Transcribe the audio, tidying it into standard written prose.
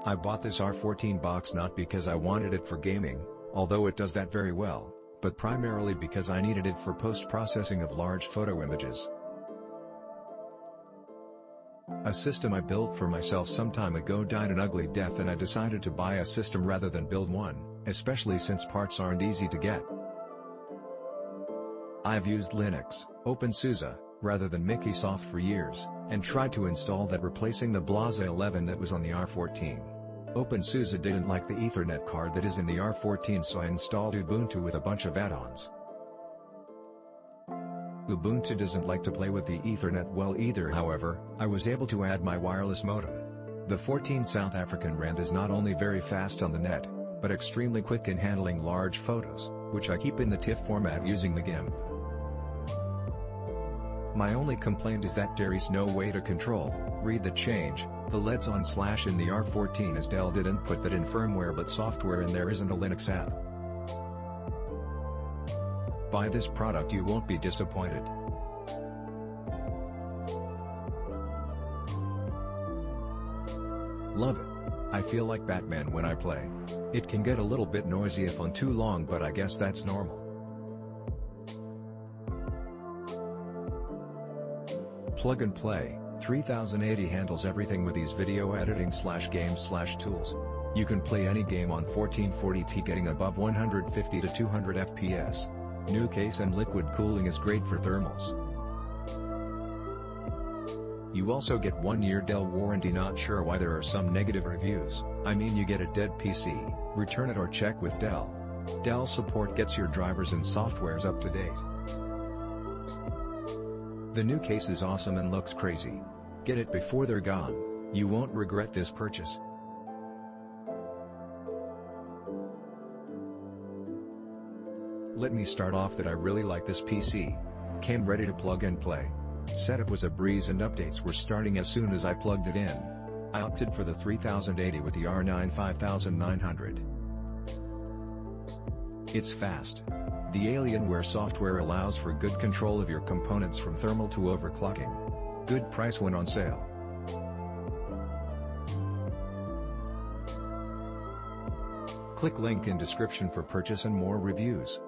I bought this R14 box not because I wanted it for gaming, although it does that very well, but primarily because I needed it for post-processing of large photo images. A system I built for myself some time ago died an ugly death and I decided to buy a system rather than build one, especially since parts aren't easy to get. I've used Linux, OpenSUSE, rather than Microsoft for years, and tried to install that replacing the Blase 11 that was on the R14. OpenSUSE didn't like the Ethernet card that is in the R14, so I installed Ubuntu with a bunch of add-ons. Ubuntu doesn't like to play with the Ethernet well either. However, I was able to add my wireless modem. The 14 South African rand is not only very fast on the net, but extremely quick in handling large photos, which I keep in the TIFF format using the GIMP. My only complaint is that there is no way to control, read the change, the LEDs on / in the R14 as Dell didn't put that in firmware but software and there isn't a Linux app. Buy this product, you won't be disappointed. Love it. I feel like Batman when I play. It can get a little bit noisy if on too long, but I guess that's normal. Plug and play. 3080 handles everything with these video editing / games / tools. You can play any game on 1440p getting above 150 to 200 FPS. New case and liquid cooling is great for thermals. You also get 1-year Dell warranty. Not sure why there are some negative reviews. I mean, you get a dead PC, return it or check with Dell. Dell support gets your drivers and softwares up to date. The new case is awesome and looks crazy. Get it before they're gone. You won't regret this purchase. Let me start off that I really like this PC. Came ready to plug and play. Setup was a breeze and updates were starting as soon as I plugged it in. I opted for the 3080 with the R9 5900. It's fast. The Alienware software allows for good control of your components from thermal to overclocking. Good price when on sale. Click link in description for purchase and more reviews.